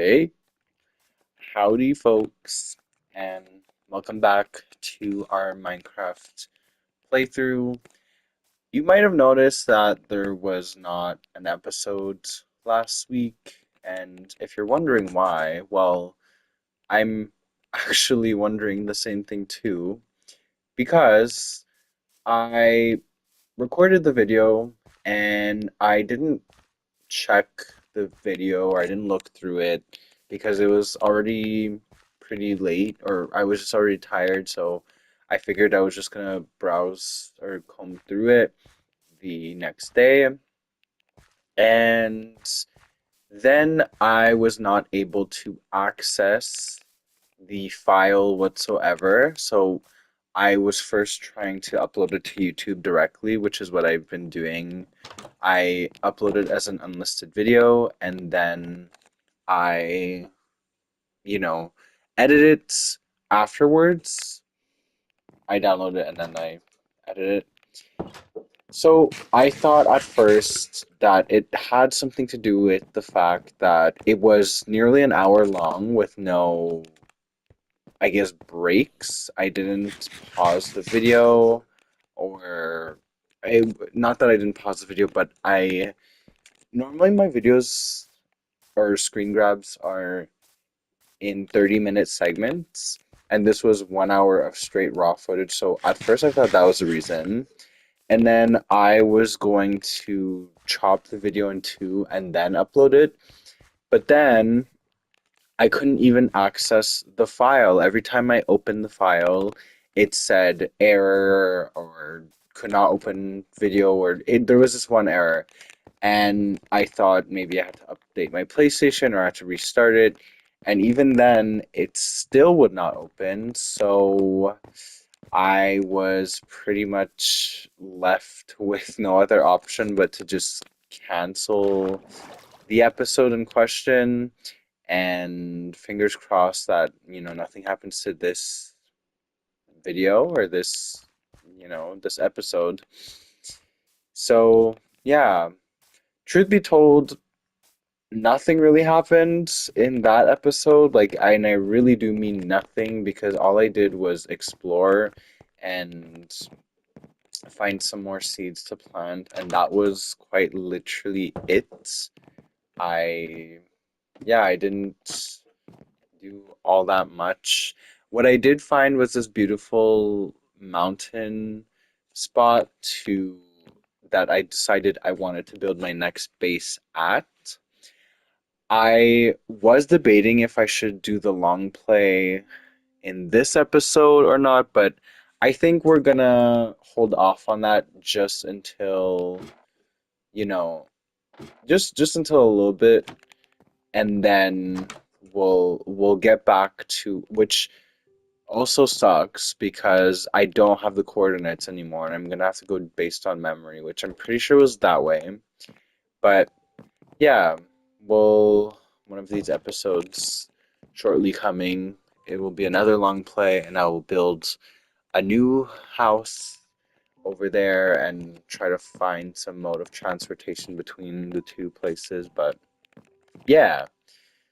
Hey, howdy, folks, and welcome back to our Minecraft playthrough. You might have noticed that there was not an episode last week, and if you're wondering why, well, I'm actually wondering the same thing too, because I recorded the video and I didn't check the video or I didn't look through it because it was already pretty late or I was just already tired, so I figured I was just gonna browse or comb through it the next day. And then I was not able to access the file whatsoever. So I was first trying to upload it to YouTube directly, which is what I've been doing. I uploaded as an unlisted video and then I, you know, edit it afterwards. I download it and then I edit it. So I thought at first that it had something to do with the fact that it was nearly an hour long with no, I guess, breaks. I didn't pause the video or not that I didn't pause the video, but I normally my videos or screen grabs are in 30-minute segments, and this was 1 hour of straight raw footage. So at first I thought that was the reason. And then I was going to chop the video in two and then upload it. But then I couldn't even access the file. Every time I opened the file, it said error or could not open video there was this one error. And I thought maybe I had to update my PlayStation or I had to restart it. And even then, it still would not open. So I was pretty much left with no other option but to just cancel the episode in question. And fingers crossed that, nothing happens to this video or this episode. So, yeah, truth be told, nothing really happened in that episode. And I really do mean nothing because all I did was explore and find some more seeds to plant, and that was quite literally it. I, yeah, I didn't do all that much. What I did find was this beautiful mountain spot to that I decided I wanted to build my next base at. I was debating if I should do the long play in this episode or not, but I think we're gonna hold off on that just until, you know, just until a little bit, and then we'll get back to which also sucks because I don't have the coordinates anymore, and I'm gonna have to go based on memory, which I'm pretty sure was that way. But yeah, well, one of these episodes shortly coming, it will be another long play, and I will build a new house over there and try to find some mode of transportation between the two places. But yeah,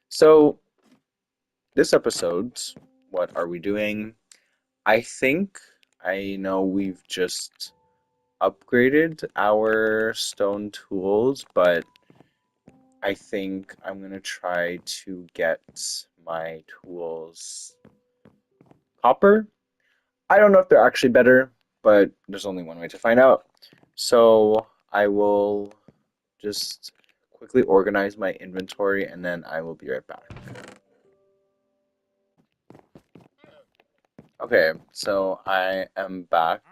so this episode, what are we doing? I think I know we've just upgraded our stone tools, but I think I'm gonna try to get my tools copper. I don't know if they're actually better, but there's only one way to find out. So I will just quickly organize my inventory and then I will be right back. Okay, so I am back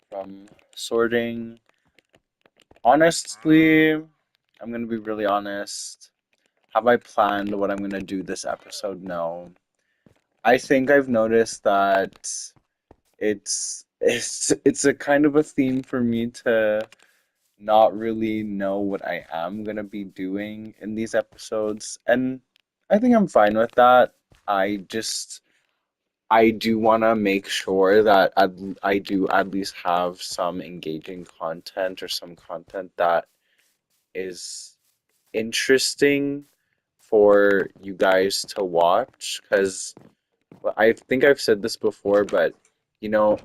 from sorting. Honestly, I'm gonna be really honest. Have I planned what I'm gonna do this episode? No. I think I've noticed that it's a kind of a theme for me to not really know what I am gonna be doing in these episodes, and I think I'm fine with that. I do want to make sure that I do at least have some engaging content or some content that is interesting for you guys to watch because I think I've said this before, but you know,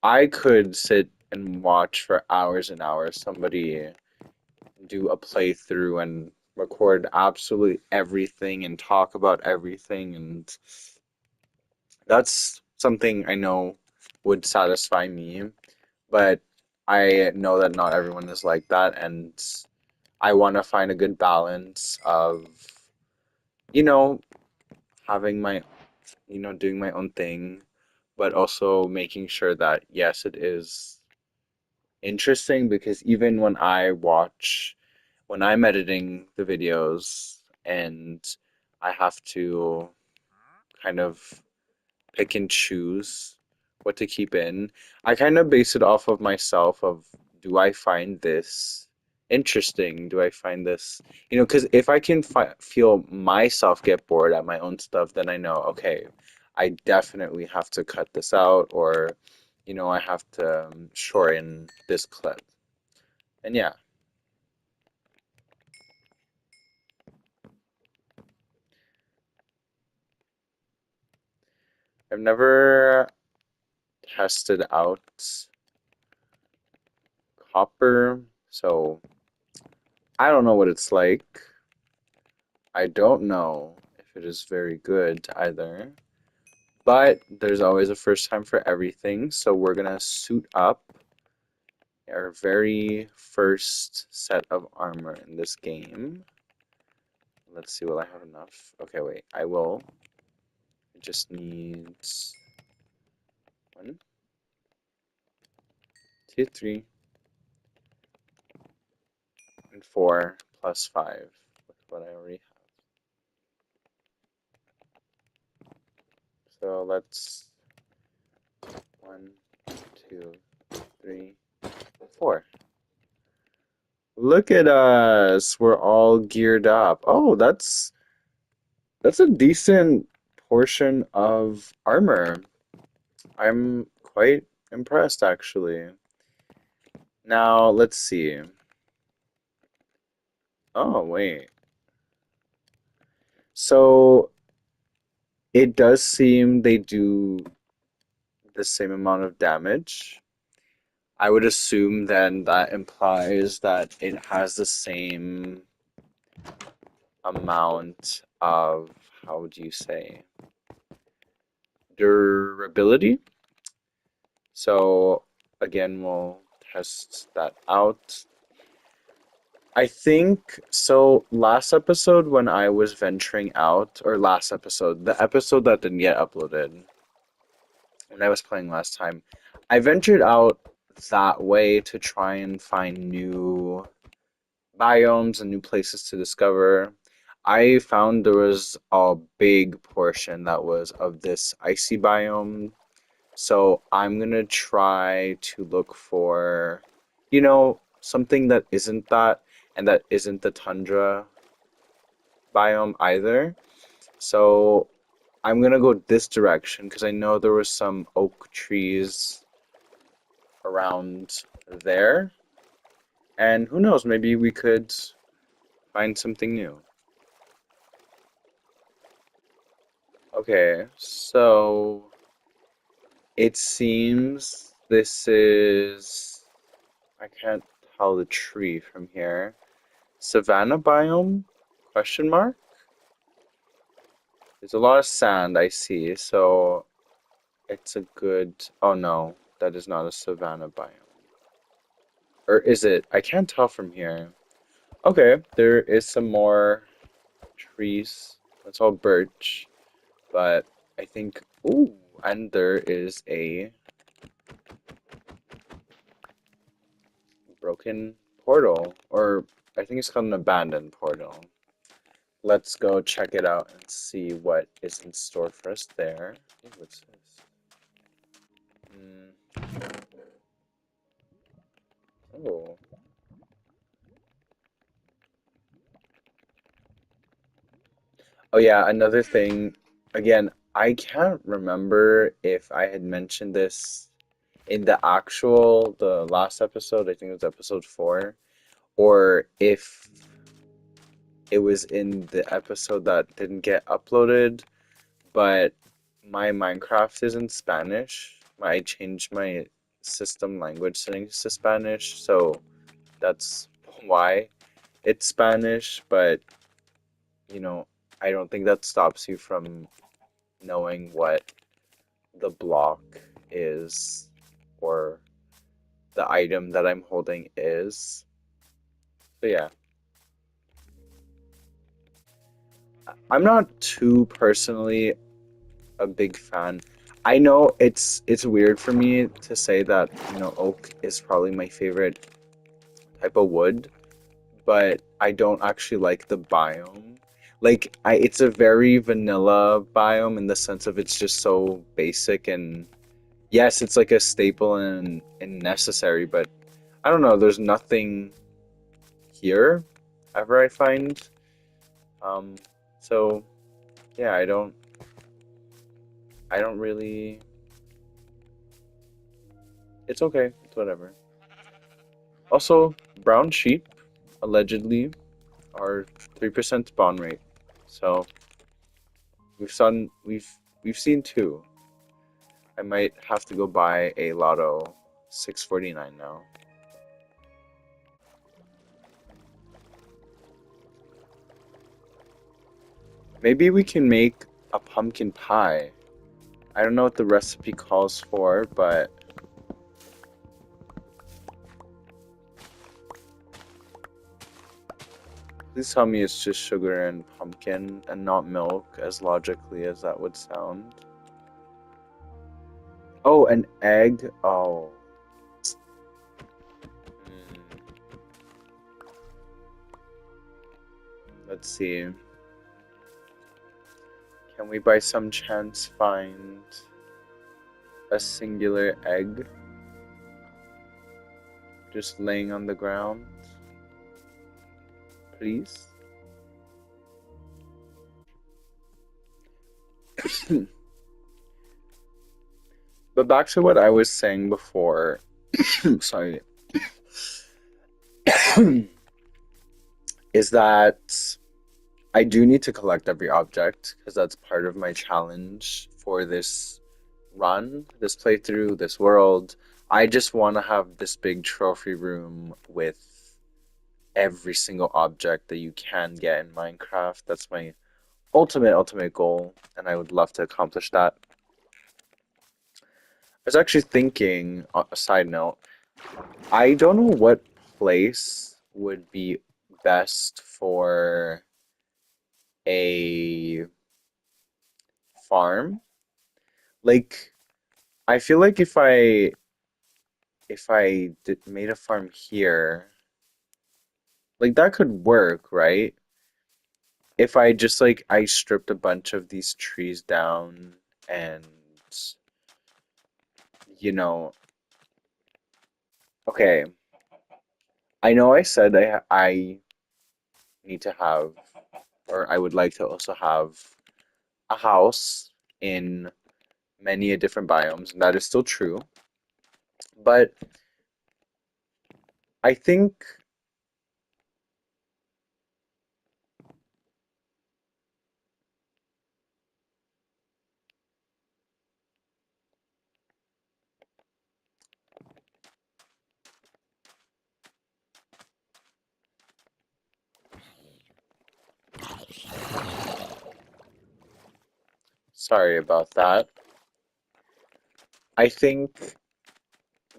I could sit and watch for hours and hours somebody do a playthrough and record absolutely everything and talk about everything, and that's something I know would satisfy me, but I know that not everyone is like that, and I want to find a good balance of, you know, having my, doing my own thing, but also making sure that, yes, it is interesting because even when I'm editing the videos and I have to kind of pick and choose what to keep in. I kind of base it off of myself of do I find this interesting? Do I find this, because if I can feel myself get bored at my own stuff, then I know, okay, I definitely have to cut this out or, I have to shorten this clip. And yeah, I've never tested out copper, so I don't know what it's like. I don't know if it is very good either, but there's always a first time for everything. So we're gonna suit up our very first set of armor in this game. Let's see, will I have enough? Okay, wait, I will. It just needs one, two, three, and four plus five with what I already have. So let's one, two, three, four. Look at us. We're all geared up. Oh, that's a decent portion of armor. I'm quite impressed actually. Now, let's see. Oh, wait. So, it does seem they do the same amount of damage. I would assume then that implies that it has the same amount of, how would you say, durability. So again, we'll test that out. I think so. Last episode, when I was venturing out, or last episode, the episode that didn't get uploaded, when I was playing last time, I ventured out that way to try and find new biomes and new places to discover. I found there was a big portion that was of this icy biome. So I'm gonna try to look for, something that isn't that and that isn't the tundra biome either. So I'm gonna go this direction because I know there was some oak trees around there. And who knows, maybe we could find something new. Okay, so it seems this is, I can't tell the tree from here. Savanna biome? Question mark? There's a lot of sand I see, so it's a good. Oh no, that is not a savanna biome. Or is it? I can't tell from here. Okay, there is some more trees. That's all birch, but I think. Ooh, and there is a broken portal, or I think it's called an abandoned portal. Let's go check it out and see what is in store for us there. Ooh, what's this? Mm, oh, oh yeah, another thing. Again, I can't remember if I had mentioned this in the last episode. I think it was episode 4, or if it was in the episode that didn't get uploaded, but my Minecraft is in Spanish. I changed my system language settings to Spanish, so that's why it's Spanish, but you know, I don't think that stops you from knowing what the block is or the item that I'm holding is. So yeah, I'm not too personally a big fan. I know it's weird for me to say that, oak is probably my favorite type of wood, but I don't actually like the biome. Like it's a very vanilla biome in the sense of it's just so basic and yes, it's like a staple and necessary, but I don't know, there's nothing here ever I find. Um, so yeah, I don't really it's okay. It's whatever. Also, brown sheep allegedly are 3% spawn rate. So we've we've seen two. I might have to go buy a Lotto 649 now. Maybe we can make a pumpkin pie. I don't know what the recipe calls for, but please tell me it's just sugar and pumpkin and not milk, as logically as that would sound. Oh, an egg. Oh. Hmm. Let's see. Can we by some chance find a singular egg just laying on the ground? Please? But back to what I was saying before. Sorry. Is that I do need to collect every object because that's part of my challenge for this run, this playthrough, this world. I just want to have this big trophy room with every single object that you can get in Minecraft. That's my ultimate goal, and I would love to accomplish that. I was actually thinking, a side note, I don't know what place would be best for a farm. Like, I feel like if I made a farm here, like that could work, right? If I just like I stripped a bunch of these trees down and you know, okay, I know I said I need to have or I would like to also have a house in many a different biomes, and that is still true. But I think, sorry about that. I think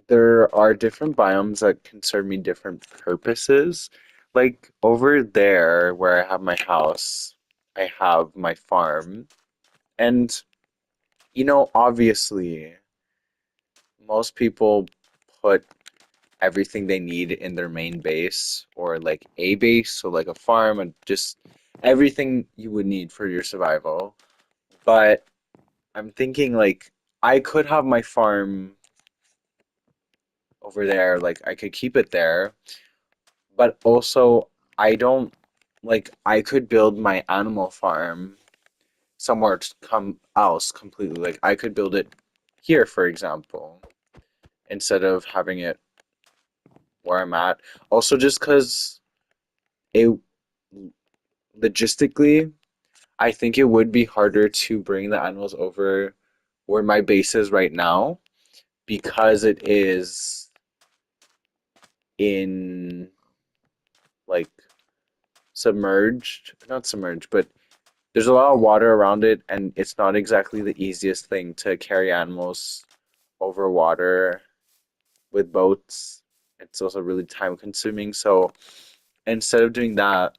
there are different biomes that can serve me different purposes. Like over there where I have my house, I have my farm. And, obviously, most people put everything they need in their main base or like a base, so like a farm and just everything you would need for your survival. But I'm thinking like I could have my farm over there, like I could keep it there, but also I don't like I could build my animal farm somewhere come else completely. Like I could build it here, for example, instead of having it where I'm at. Also, just because it logistically, I think it would be harder to bring the animals over where my base is right now because it is in like submerged, not submerged, but there's a lot of water around it, and it's not exactly the easiest thing to carry animals over water with boats. It's also really time consuming. So instead of doing that,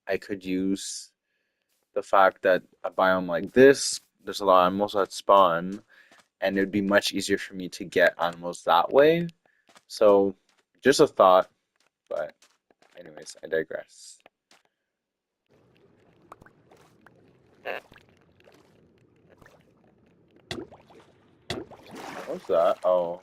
I could use the fact that a biome like this, there's a lot of animals that spawn, and it would be much easier for me to get animals that way. So just a thought, but anyways, I digress. What's that? Oh.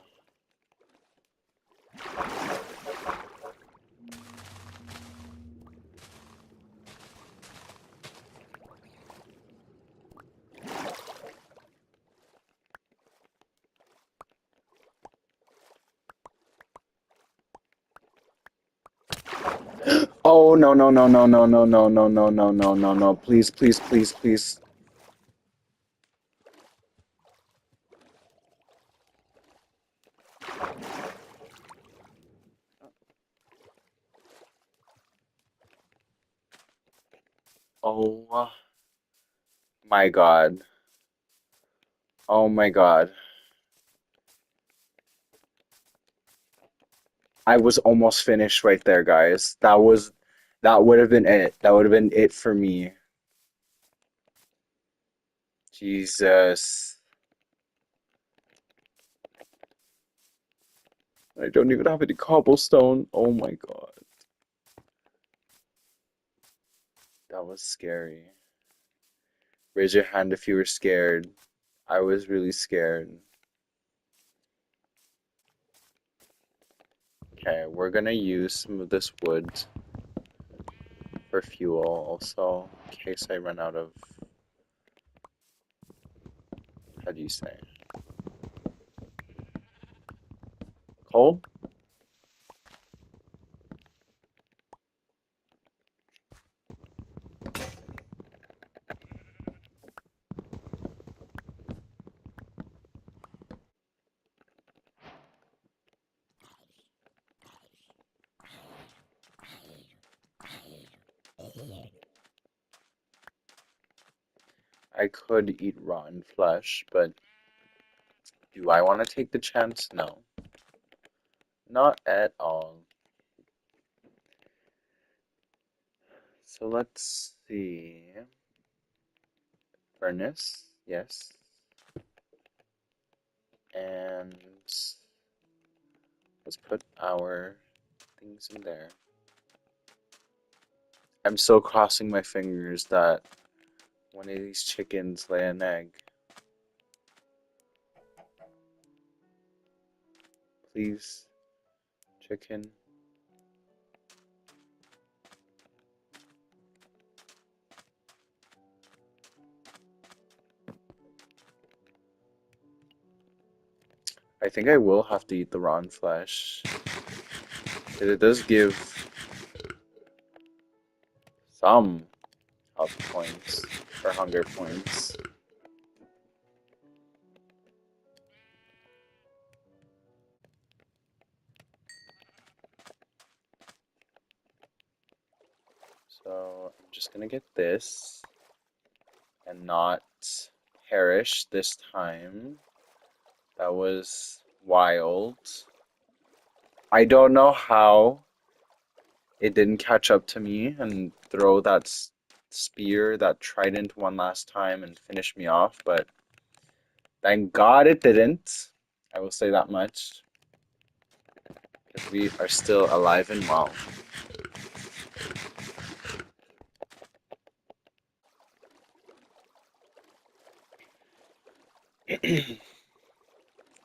Oh no no no no no no no no no no no no no, please please please please. Oh my God. Oh my God. I was almost finished right there, guys. That would have been it. That would have been it for me. Jesus. I don't even have any cobblestone. Oh my God. That was scary. Raise your hand if you were scared. I was really scared. Okay, we're gonna use some of this wood for fuel also, in case I run out of, how do you say, coal? I could eat rotten flesh, but do I want to take the chance? No, not at all. So let's see. Furnace, yes. And let's put our things in there. I'm so crossing my fingers that one of these chickens lay an egg. Please, chicken. I think I will have to eat the rotten flesh. 'Cause it does give some health points or hunger points. So I'm just gonna get this and not perish this time. That was wild. I don't know how it didn't catch up to me and throw that spear, that trident one last time and finish me off, but thank God it didn't. I will say that much. Because we are still alive and well.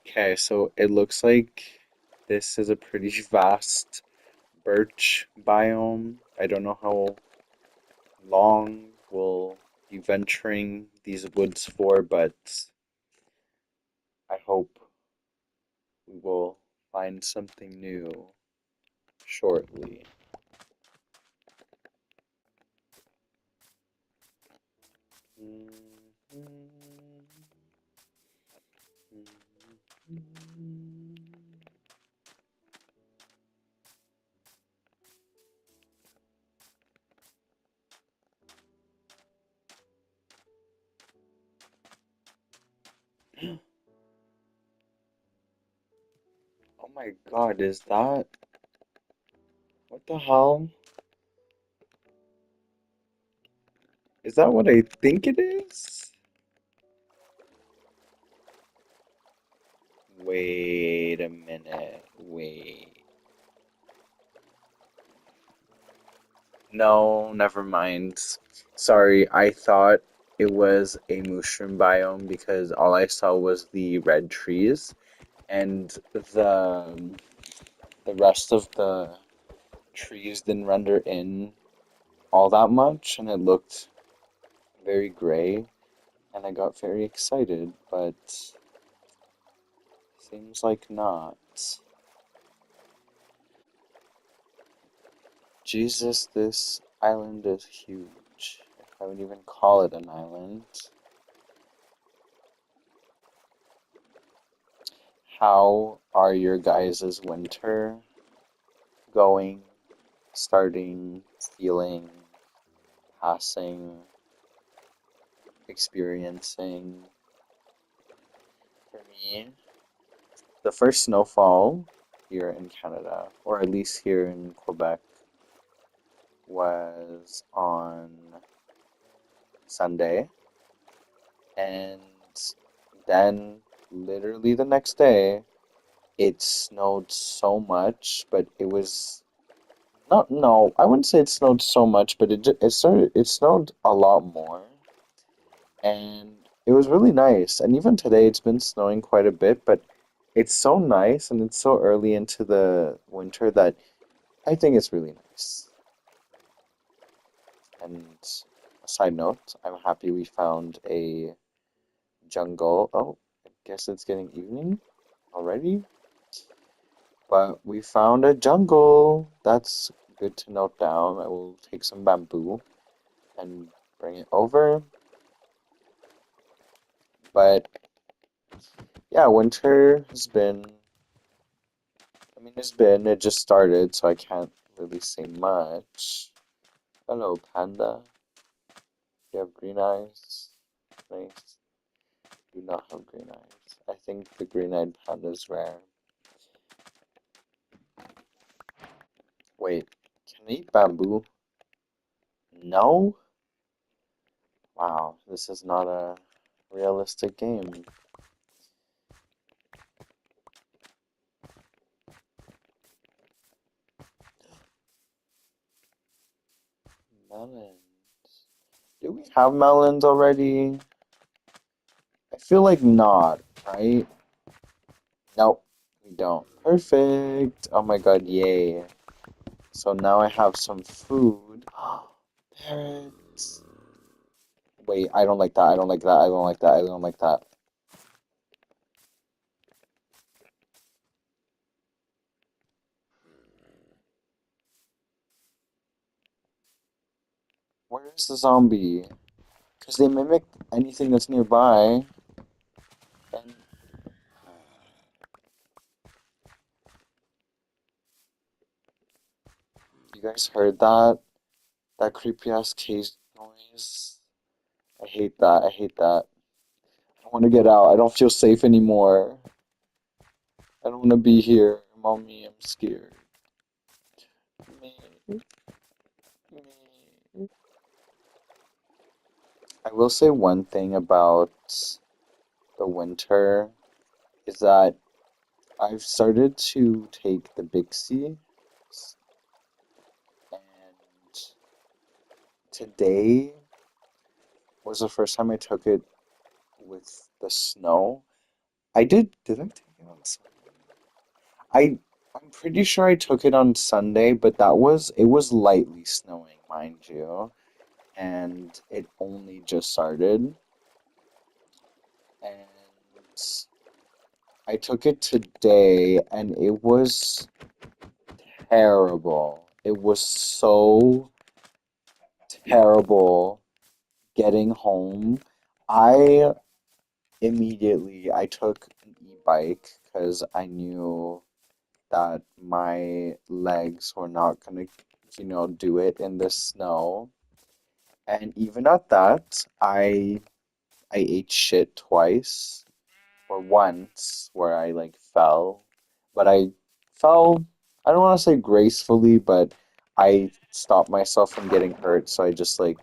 Okay, so it looks like this is a pretty vast birch biome. I don't know how long we'll be venturing these woods for, but I hope we will find something new shortly. Oh my God, is that what the hell? Is that what I think it is? Wait a minute. Wait. No, never mind. Sorry, I thought it was a mushroom biome because all I saw was the red trees and the rest of the trees didn't render in all that much and it looked very gray and I got very excited, but seems like not. Jesus, this island is huge. If I would even call it an island. How are your guys' winter going, starting, feeling, passing, experiencing? For me, the first snowfall here in Canada, or at least here in Quebec, was on Sunday. And then, literally the next day, it snowed so much, but it was not, no, I wouldn't say it snowed so much, but it snowed a lot more. And it was really nice. And even today, it's been snowing quite a bit, but it's so nice and it's so early into the winter that I think it's really nice. And a side note, I'm happy we found a jungle. Oh, I guess it's getting evening already. But we found a jungle. That's good to note down. I will take some bamboo and bring it over. But yeah, winter has been, it just started, so I can't really say much. Hello, panda. You have green eyes. Nice. Do not have green eyes. I think the green-eyed panda is rare. Wait, can I eat bamboo? No? Wow, this is not a realistic game. Melons. Do we have melons already? I feel like not, right? Nope, we don't. Perfect. Oh my God, yay. So now I have some food. Parrots. Wait, I don't like that. I don't like that. I don't like that. I don't like that. Where is the zombie? Because they mimic anything that's nearby. And you guys heard that? That creepy ass case noise. I hate that. I hate that. I want to get out. I don't feel safe anymore. I don't want to be here. Mommy, I'm scared. Me, me. I will say one thing about the winter is that I've started to take the Bixie, and today was the first time I took it with the snow. Did I take it on Sunday? I'm pretty sure I took it on Sunday, but it was lightly snowing, mind you, and it only just started. And I took it today, and it was terrible. It was so terrible. getting home, I I took an e-bike because I knew that my legs were not gonna, do it in the snow. And even at that, I ate shit twice or once where I like fell, but I fell, I don't want to say gracefully, but I stopped myself from getting hurt, so I just like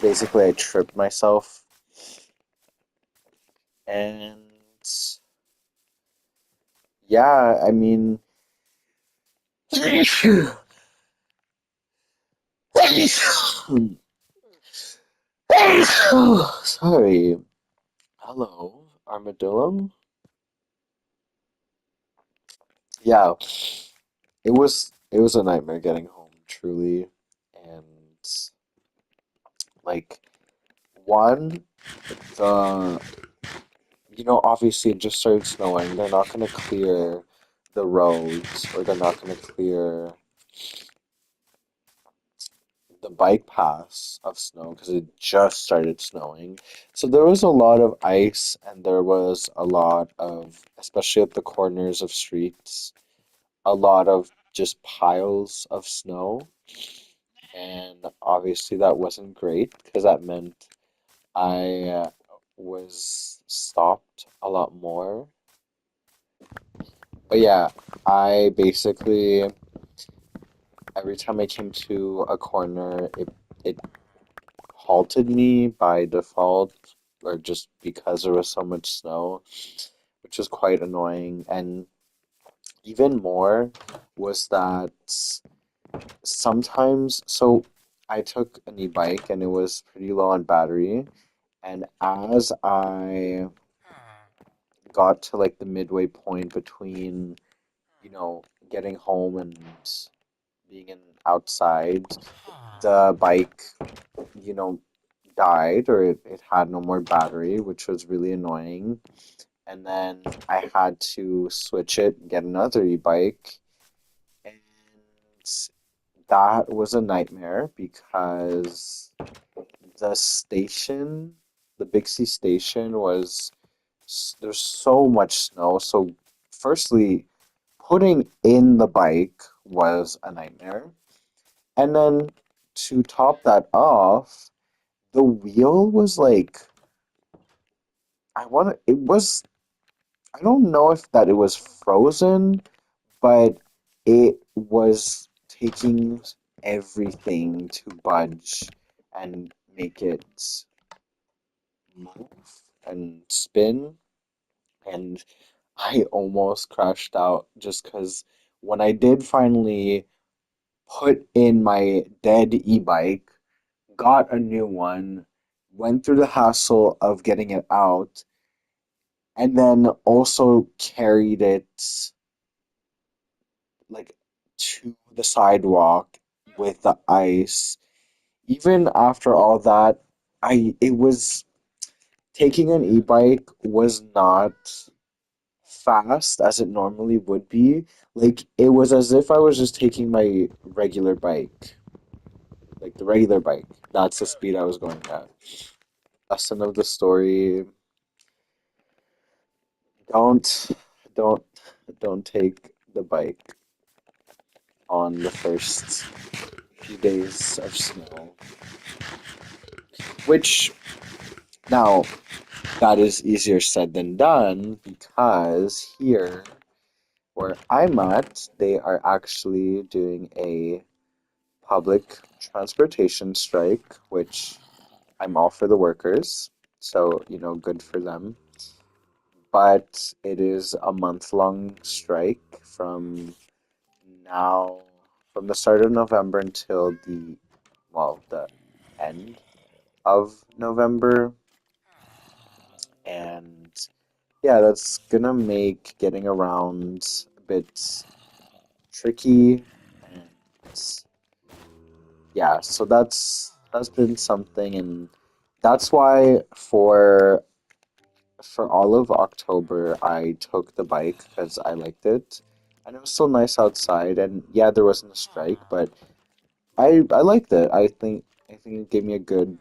basically I tripped myself and yeah, I mean sorry. Hello, armadillo? Yeah, it was a nightmare getting home, truly. And like one, the obviously it just started snowing. They're not gonna clear the roads or they're not gonna clear the bike paths of snow because it just started snowing. So there was a lot of ice and there was a lot of, especially at the corners of streets, a lot of just piles of snow. And obviously that wasn't great because that meant I was stopped a lot more. But yeah, I basically every time I came to a corner, it halted me by default, or just because there was so much snow, which was quite annoying. And even more was that sometimes, so I took an e-bike and it was pretty low on battery. And as I got to like the midway point between, getting home and being outside, the bike, you know, died or it had no more battery, which was really annoying. And then I had to switch it and get another e-bike. And that was a nightmare because the station, the Bixie station there's so much snow. So firstly, putting in the bike was a nightmare. And then to top that off, the wheel was like it was I don't know if that it was frozen, but it was taking everything to budge and make it move and spin. And I almost crashed out just because when I did finally put in my dead e-bike, got a new one, went through the hassle of getting it out, and then also carried it like to the sidewalk with the ice. Even after all that, it was taking an e-bike was not fast as it normally would be. Like it was as if I was just taking my regular bike, like the regular bike. That's the speed I was going at. Lesson of the story: don't, don't, don't take the bike on the first few days of snow. Which now that is easier said than done because here where I'm at, they are actually doing a public transportation strike, which I'm all for the workers. So, good for them. But it is a month-long strike now, from the start of November until the end of November. And yeah, that's gonna make getting around a bit tricky. And yeah, so that's been something, and that's why for all of October I took the bike because I liked it. And it was still nice outside, and yeah, there wasn't a strike, but I liked it. I think I think it gave me a good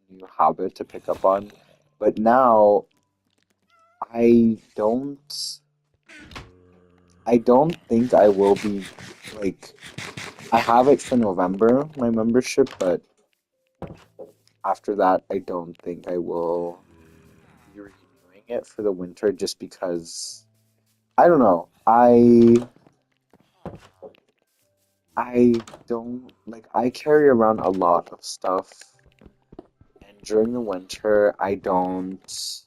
new habit to pick up on. But now I don't I don't think I will be like I have it for November, my membership, but after that I don't think I will be renewing it for the winter just because I don't know. I don't like I carry around a lot of stuff and during the winter I don't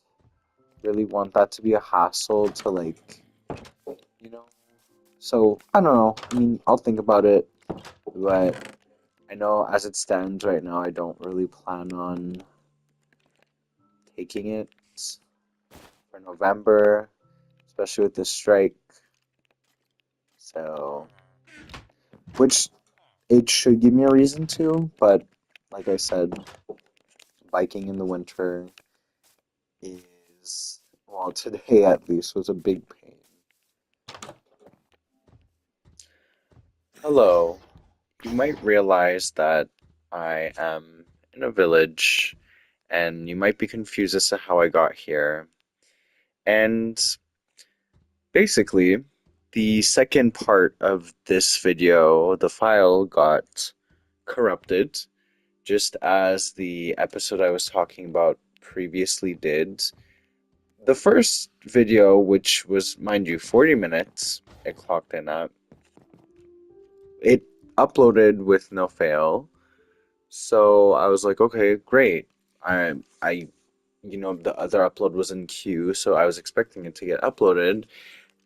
really want that to be a hassle to like, you know. So I don't know. I mean, I'll think about it, but I know as it stands right now, I don't really plan on taking it for November, especially with the strike. So, which it should give me a reason to, but like I said, biking in the winter is, well, today at least was a big pain. Hello. You might realize that I am in a village, and you might be confused as to how I got here. And basically, the second part of this video, the file got corrupted, just as the episode I was talking about previously did. The first video, which was, mind you, 40 minutes, it clocked in at, it uploaded with no fail. So I was like, okay, great. I, the other upload was in queue, so I was expecting it to get uploaded.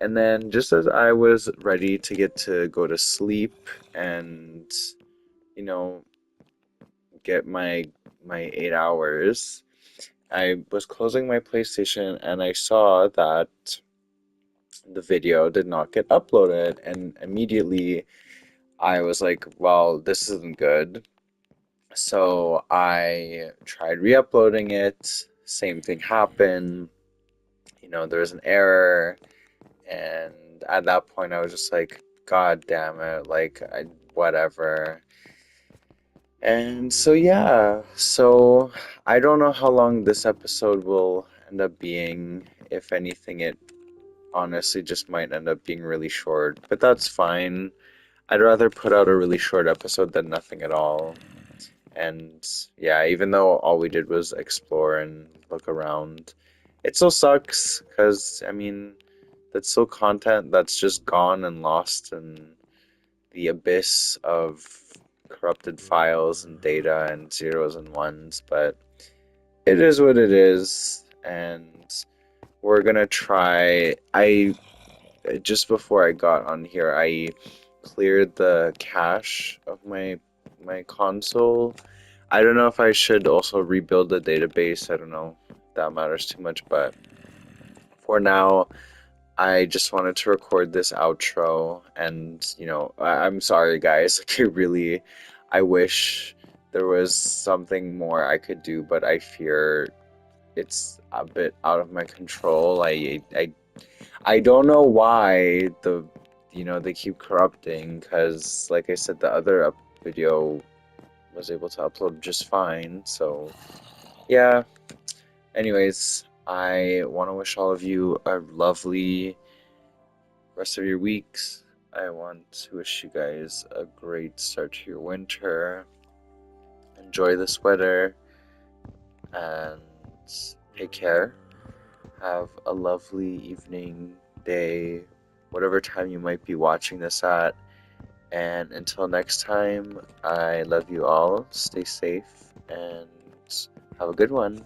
And then just as I was ready to get to go to sleep and, you know, get my 8 hours, I was closing my PlayStation and I saw that the video did not get uploaded, and immediately I was like, well, this isn't good. So I tried re-uploading it. Same thing happened. There was an error, and at that point I was just like, God damn it, like whatever. And so yeah, so I don't know how long this episode will end up being. If anything, it honestly just might end up being really short, but that's fine. I'd rather put out a really short episode than nothing at all. And yeah, even though all we did was explore and look around, it still sucks because, I mean, that's still content that's just gone and lost in the abyss of corrupted files and data and zeros and ones. But it is what it is. And we're gonna try. Just before I got on here, I cleared the cache of my console. I don't know if I should also rebuild the database. I don't know if that matters too much, but for now, I just wanted to record this outro. And I'm sorry, guys. Like, I wish there was something more I could do, but I fear it's a bit out of my control. I don't know why they keep corrupting, because like I said, the other video was able to upload just fine. So yeah, anyways, I want to wish all of you a lovely rest of your weeks. I want to wish you guys a great start to your winter. Enjoy this weather and take care. Have a lovely evening, day, whatever time you might be watching this at. And until next time, I love you all. Stay safe and have a good one.